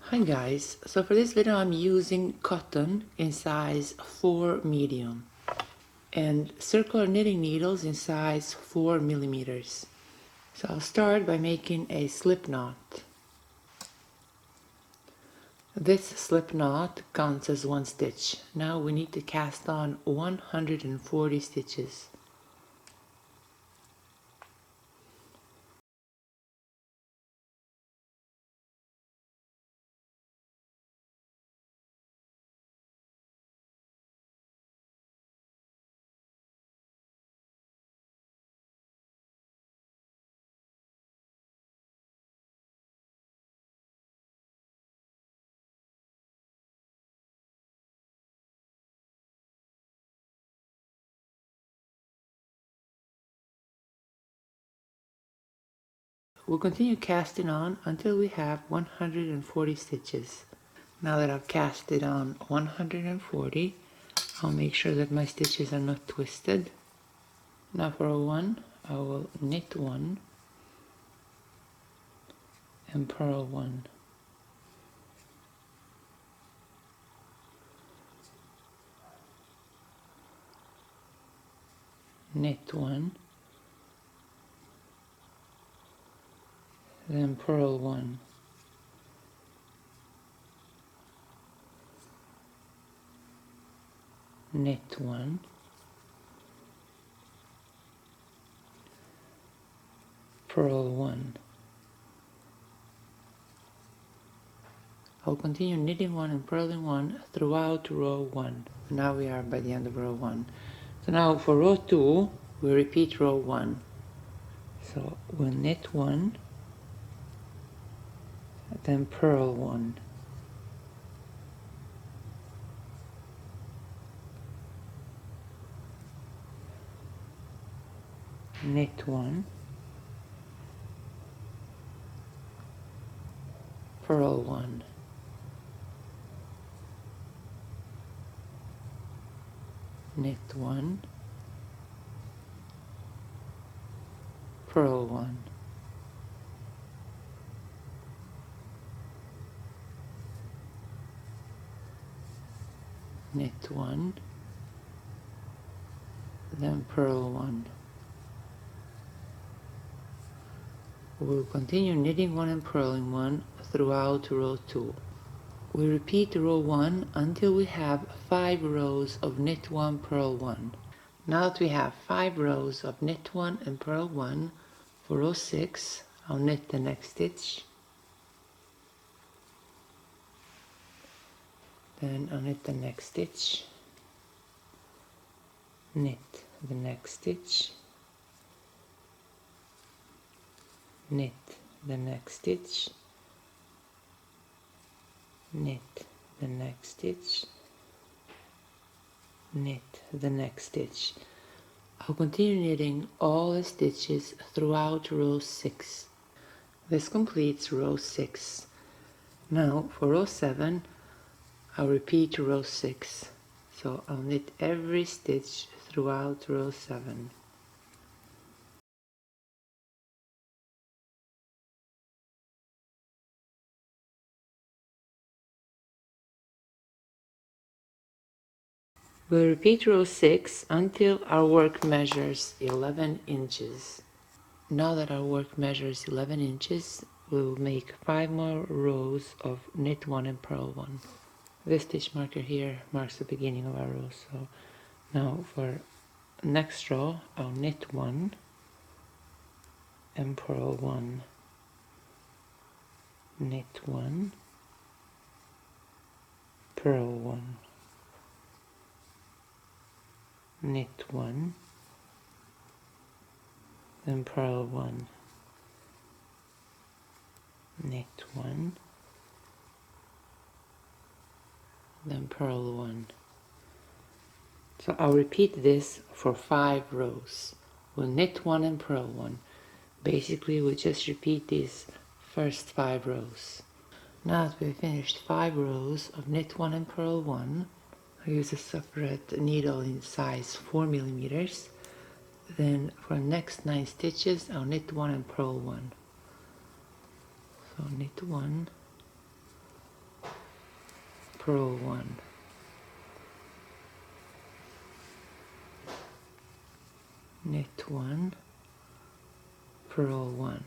Hi guys, so for this video I'm using cotton in size 4 medium and circular knitting needles in size 4 millimeters. So I'll start by making a slip knot. This slip knot counts as 1 stitch. Now we need to cast on 140 stitches. We'll continue casting on until we have 140 stitches. Now that I've casted on 140, I'll make sure that my stitches are not twisted. Now for row 1, I will knit 1 and purl 1. Knit 1, then purl 1. Knit 1, purl 1. I'll continue knitting 1 and purling 1 throughout row 1. Now we are by the end of row 1. So now for row 2, we repeat row 1. So we'll knit 1, then purl 1. Knit 1, purl 1. Knit 1, purl 1. Knit 1, then purl 1. We'll continue knitting 1 and purling 1 throughout row 2. We repeat row 1 until we have 5 rows of knit 1, purl 1. Now that we have 5 rows of knit 1 and purl 1, for row 6, I'll knit the next stitch. Then I'll knit the next stitch. Knit the next stitch. Knit the next stitch. Knit the next stitch. Knit the next stitch. I'll continue knitting all the stitches throughout row 6. This completes row 6. Now for row 7, I'll repeat row 6. So I'll knit every stitch throughout row 7. We'll repeat row 6 until our work measures 11 inches. Now that our work measures 11 inches, we'll make 5 more rows of knit 1 and purl 1. This stitch marker here marks the beginning of our row. So now for next row, I'll knit 1 and purl 1. Knit 1, purl 1. Knit 1, then purl 1. Knit 1, then purl 1. So I'll repeat this for 5 rows. We'll knit 1 and purl 1. Basically, we'll just repeat these first 5 rows. Now that we've finished 5 rows of knit 1 and purl 1, I'll use a separate needle in size 4 millimeters. Then for the next 9 stitches, I'll knit 1 and purl 1. So knit 1, purl 1, knit 1, purl 1,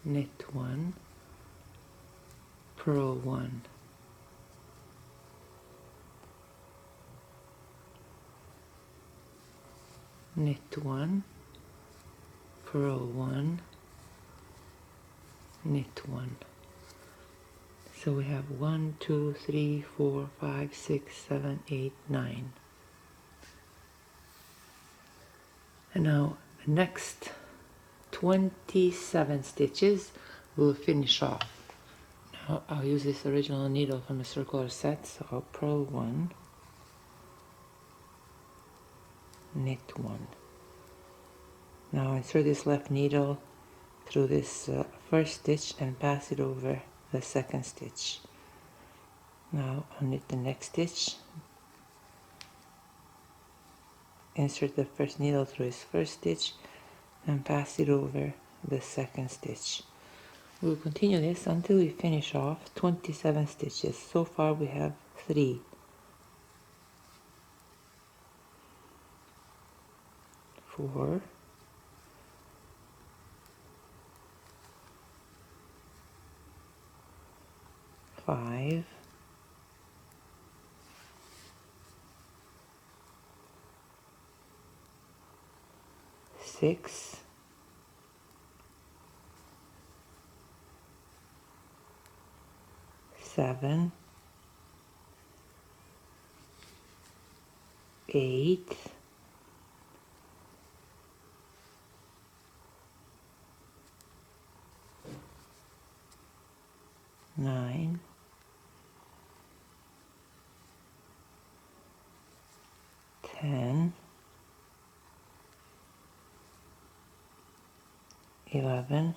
knit 1, purl 1, knit 1, purl 1, knit 1. So we have 1, 2, 3, 4, 5, 6, 7, 8, 9. And now the next 27 stitches we'll finish off. Now I'll use this original needle from the circular set, so I'll purl 1, knit 1. Now insert this left needle through this first stitch and pass it over the second stitch. Now I'll knit the next stitch, insert the first needle through his first stitch and pass it over the second stitch. We'll continue this until we finish off 27 stitches. So far we have 3. 4, 5, 6, 7, 8, 9, 10, 11,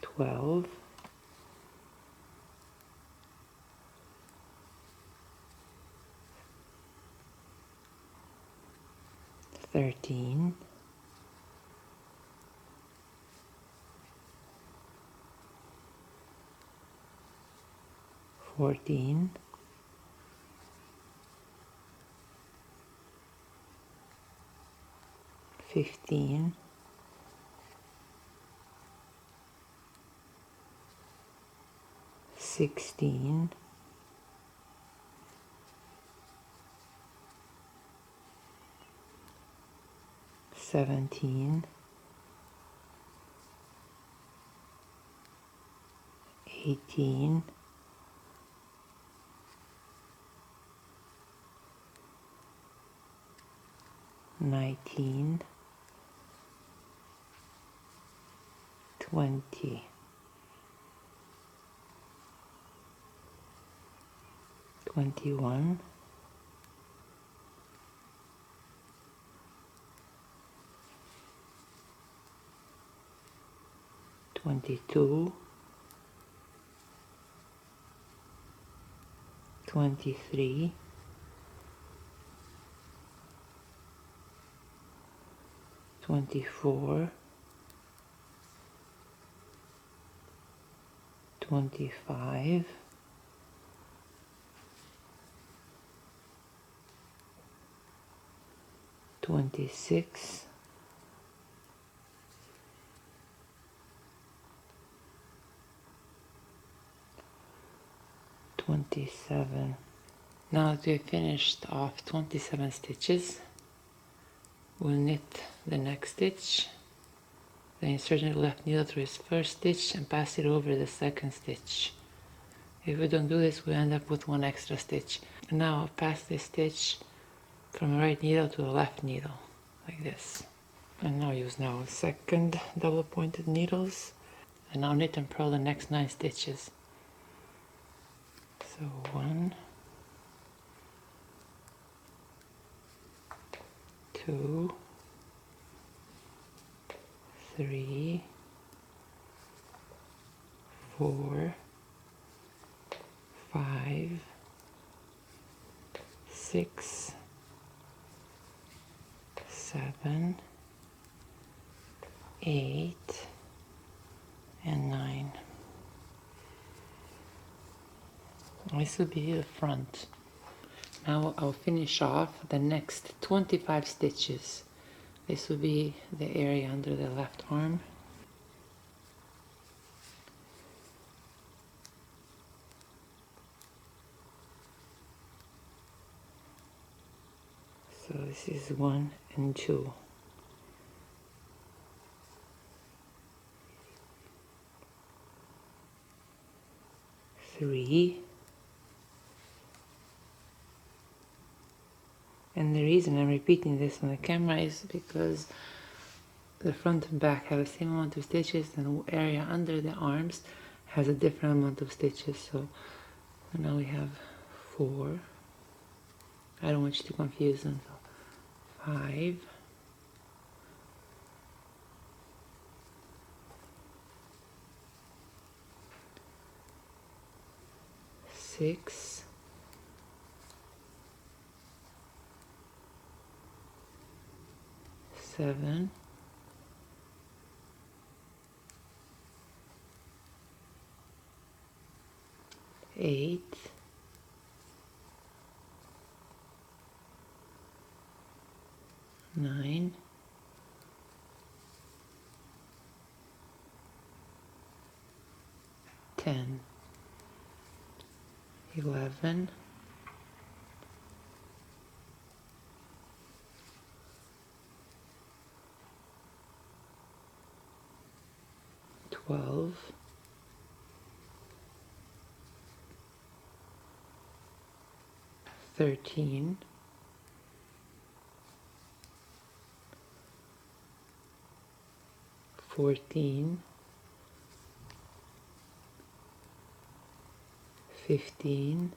12, 13, 14, 15, 16, 17, 18, 19, 20, 21, 22, 23, 24, 25, 26, 27. Now that we've finished off 27 stitches, we'll knit the next stitch, then insert the left needle through his first stitch and pass it over the second stitch. If we don't do this, we end up with one extra stitch. And now I'll pass this stitch from the right needle to the left needle, like this. And now use second double pointed needles, and I'll knit and purl the next 9 stitches. So 1, 2, 3, 4, 5, 6, 7, 8, and 9. This will be the front. Now I'll finish off the next 25 stitches. This will be the area under the left arm. So this is 1 and 2. 3. And the reason I'm repeating this on the camera is because the front and back have the same amount of stitches, and the area under the arms has a different amount of stitches. So now we have 4. I don't want you to confuse them. So 5, 6, 7, 8, 9, 10, 11, 12, 13, 14, 15,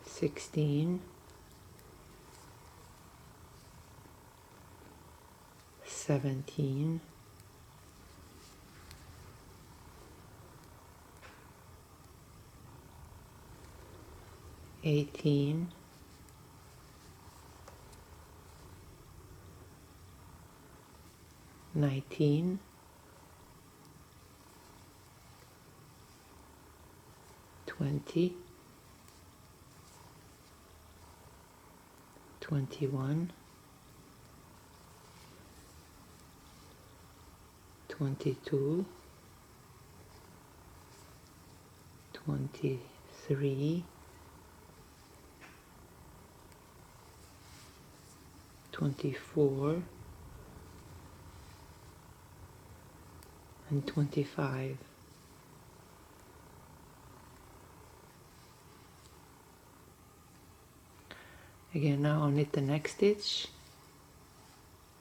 16, 17, 18, 19, 20, 21, 22, 23, 24, and 25. Again, now I'll knit the next stitch.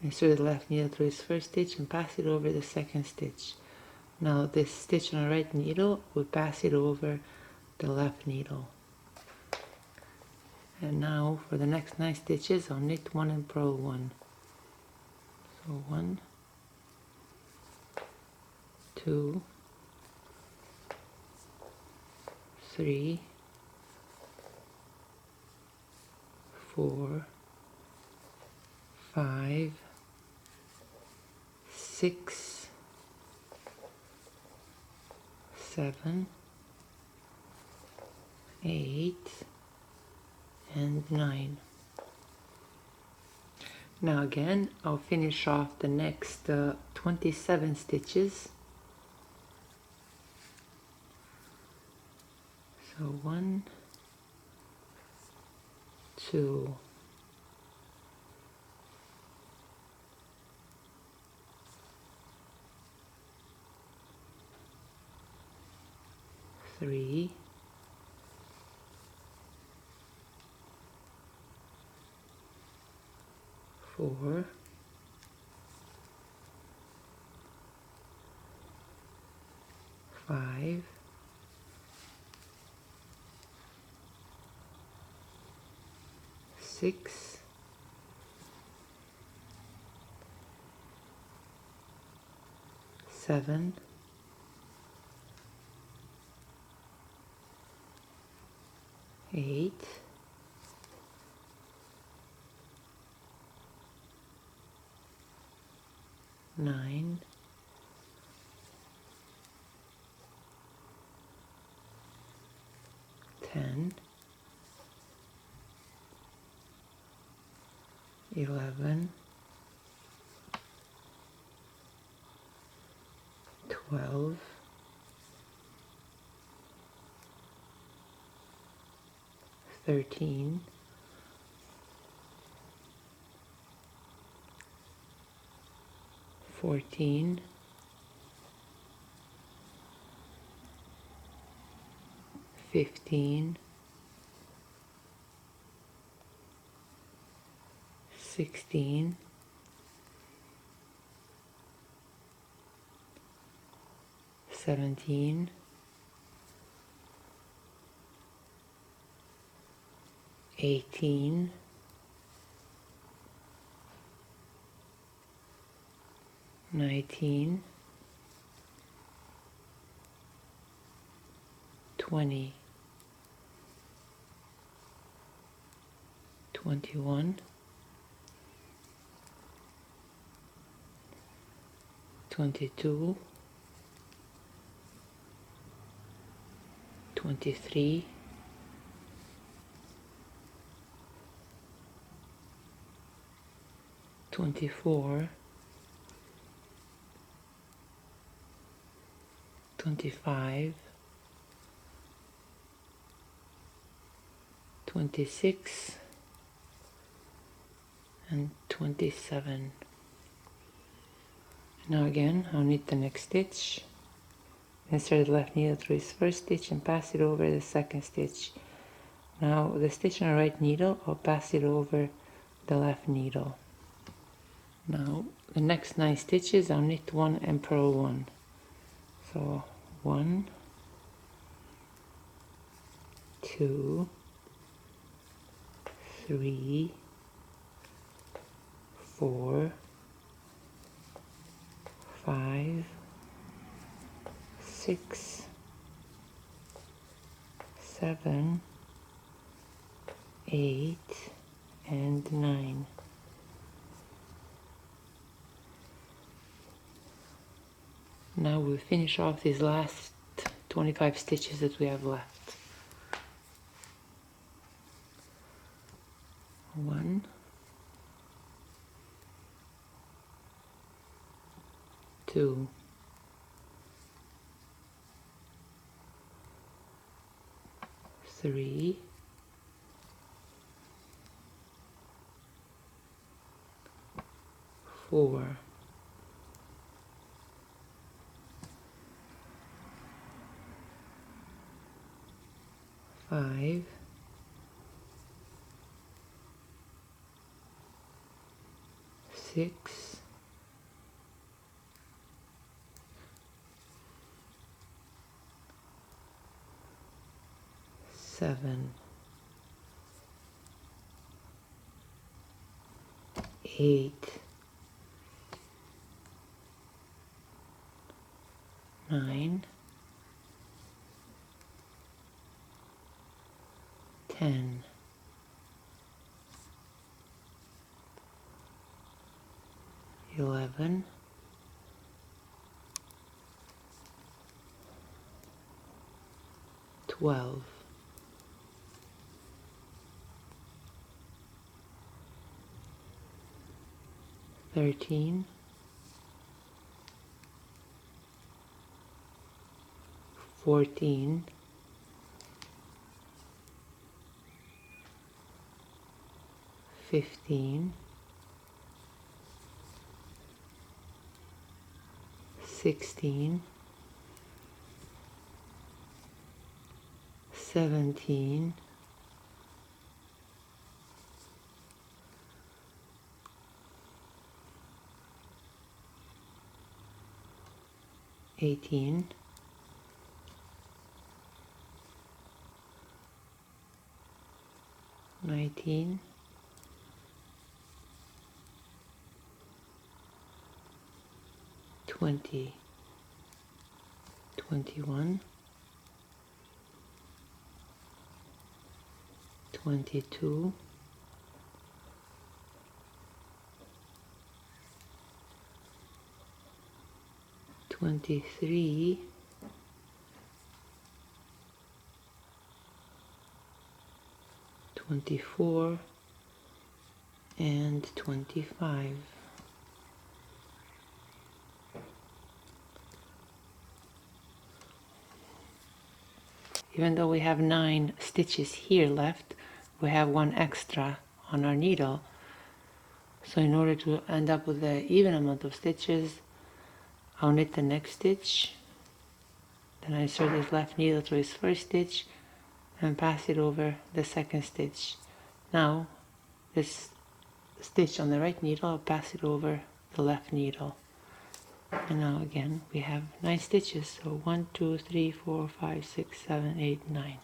Insert the left needle through its first stitch and pass it over the second stitch. Now this stitch on the right needle will pass it over the left needle. And now for the next 9 stitches, I'll knit 1 and purl 1. So 1, 2, 3, 4, 5, 6, 7, 8, and 9. Now again, I'll finish off the next 27 stitches. So 1, 2, 3, 4, 5, 6, 7, 8, 9, 10, 11, 12, 13, 14, 15, 16, 17, 18, 19, 20, 21, 22, 23, 24, 25, 26, and 27. Now again, I'll knit the next stitch. Insert the left needle through its first stitch and pass it over the second stitch. Now the stitch on the right needle, I'll pass it over the left needle. Now the next 9 stitches, I'll knit 1 and purl 1. So 1, 2, 3, 4, 5, 6, 7, 8, and 9. Now we'll finish off these last 25 stitches that we have left. 1, 2, 3, 4, 5, 6, 7, 8, 9, 10, 11, 12, 13, 14, 15, 16, 17, 18, 19, 20, 21, 22, 23, 24, and 25. Even though we have 9 stitches here left, we have 1 extra on our needle. So in order to end up with an even amount of stitches, I'll knit the next stitch, then I insert this left needle through this first stitch and pass it over the second stitch. Now this stitch on the right needle, I'll pass it over the left needle. And now again we have 9 stitches, so 1, 2, 3, 4, 5, 6, 7, 8, 9.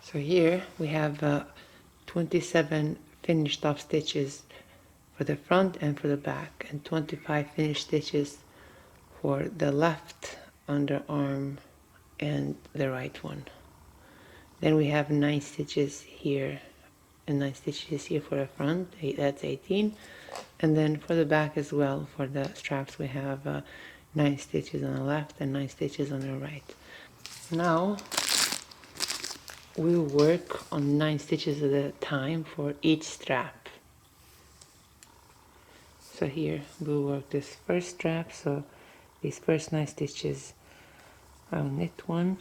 So here we have 27 finished off stitches for the front and for the back, and 25 finished stitches for the left underarm and the right one. Then we have 9 stitches here and 9 stitches here for the front, that's 18. And then for the back as well, for the straps, we have 9 stitches on the left and 9 stitches on the right. Now we'll work on 9 stitches at a time for each strap. So here we'll work this first strap, so these first 9 stitches, I'll knit 1,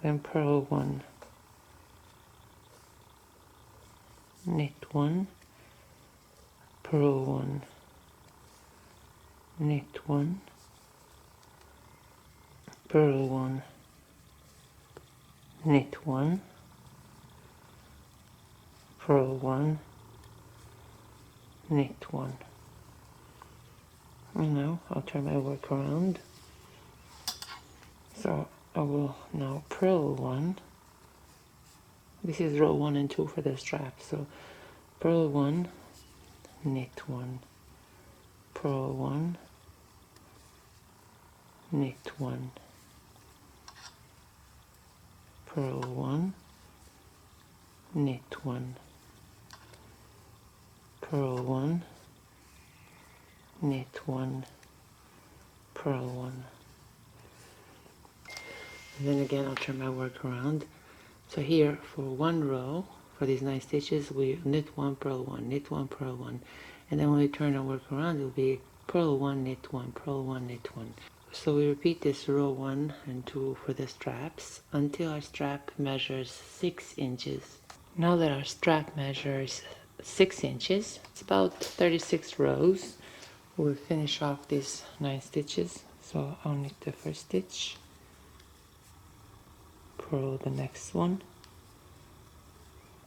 then purl 1, knit 1, purl 1, knit 1, purl 1, knit 1, purl 1, knit 1. And now I'll turn my work around. So I will now purl 1. This is row 1 and 2 for the strap. So purl 1, knit 1, purl 1, knit 1, purl 1, knit 1, purl 1, knit 1, purl 1. And then again I'll turn my work around. So here for one row, for these 9 stitches, we knit 1, purl 1, knit 1, purl 1. And then when we turn our work around, it will be purl 1, knit 1, purl 1, knit 1. So we repeat this row 1 and 2 for the straps until our strap measures 6 inches. Now that our strap measures 6 inches, it's about 36 rows. We'll finish off these 9 stitches. So I'll knit the first stitch, purl the next one.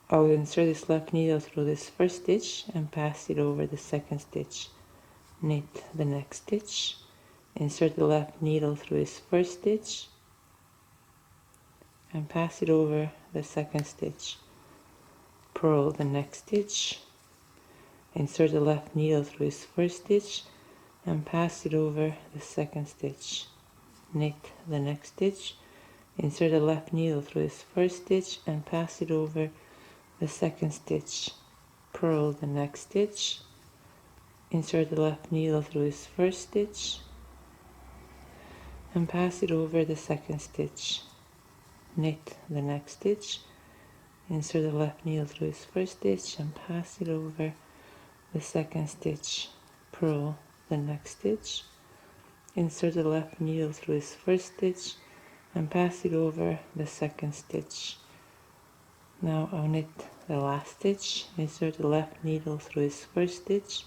I'll insert this left needle through this first stitch and pass it over the second stitch. Knit the next stitch, insert the left needle through this first stitch and pass it over the second stitch. Purl the next stitch, insert the left needle through this first stitch and pass it over the second stitch. Knit the next stitch, insert the left needle through this first stitch and pass it over the second stitch. Purl the next stitch, insert the left needle through this first stitch and pass it over the second stitch. Knit the next stitch, insert the left needle through this first stitch and pass it over the second stitch. Purl the next stitch, insert the left needle through this first stitch and pass it over the second stitch. Now I'll knit the last stitch, insert the left needle through this first stitch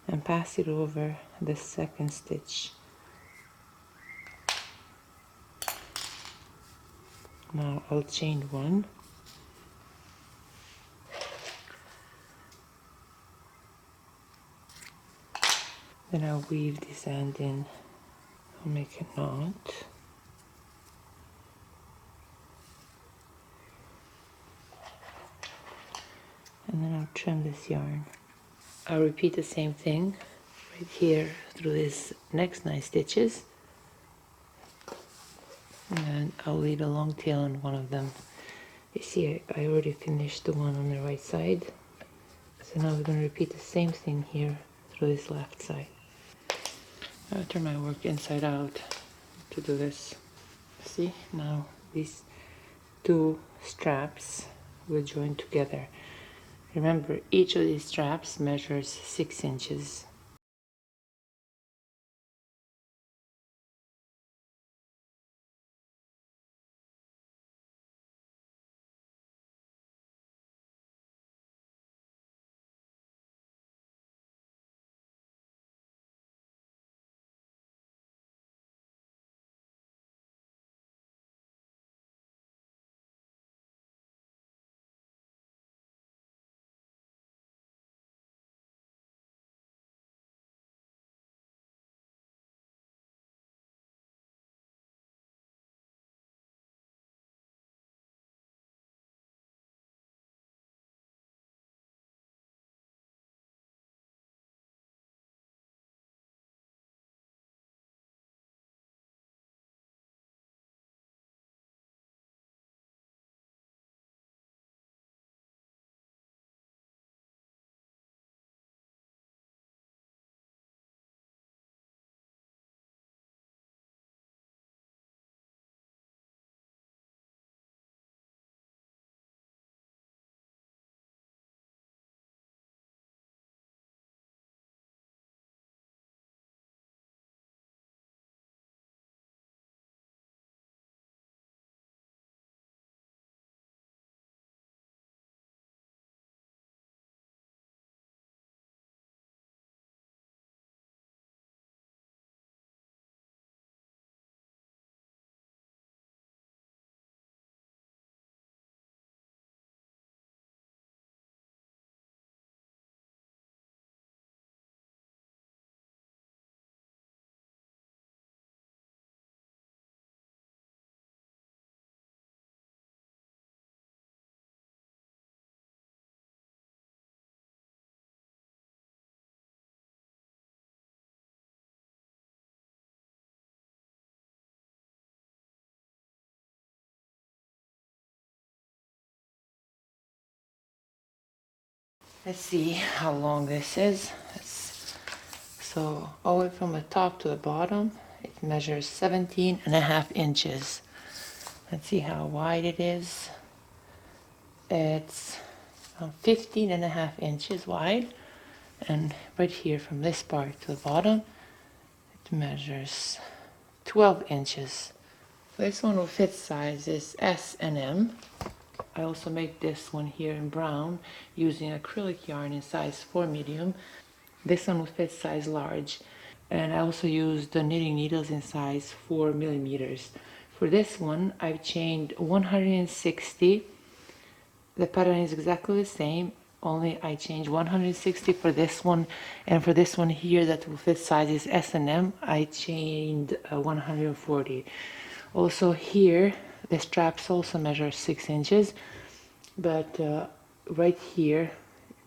and pass it over the second stitch. Now I'll chain 1. Then I'll weave this end in. I'll make a knot. And then I'll trim this yarn. I'll repeat the same thing for right here through these next 9 stitches, and I'll leave a long tail on one of them. You see, I already finished the one on the right side, so now we're going to repeat the same thing here through this left side. I'll turn my work inside out to do this. See, now these 2 straps will join together. Remember, each of these straps measures 6 inches. Let's see how long this is. So all the way from the top to the bottom, it measures 17.5 inches. Let's see how wide it is. It's 15.5 inches wide, and right here from this part to the bottom, it measures 12 inches. This one will fit sizes S and M. I also make this one here in brown using acrylic yarn in size 4 medium. This one will fit size large, and I also use the knitting needles in size 4 millimeters. For this one, I've chained 160. The pattern is exactly the same, only I changed 160 for this one, and for this one here that will fit sizes S and M, I chained 140. Also here, the straps also measure 6 inches, but right here,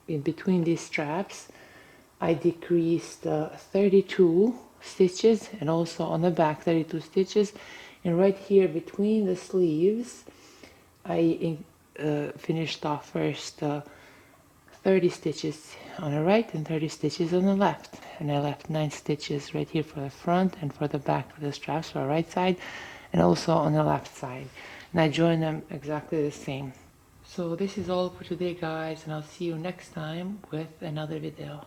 in between these straps, I decreased 32 stitches, and also on the back 32 stitches, and right here between the sleeves, I finished off first 30 stitches on the right and 30 stitches on the left, and I left 9 stitches right here for the front and for the back for the straps for the right side, and also on the left side, and I joined them exactly the same. So this is all for today, guys, and I'll see you next time with another video.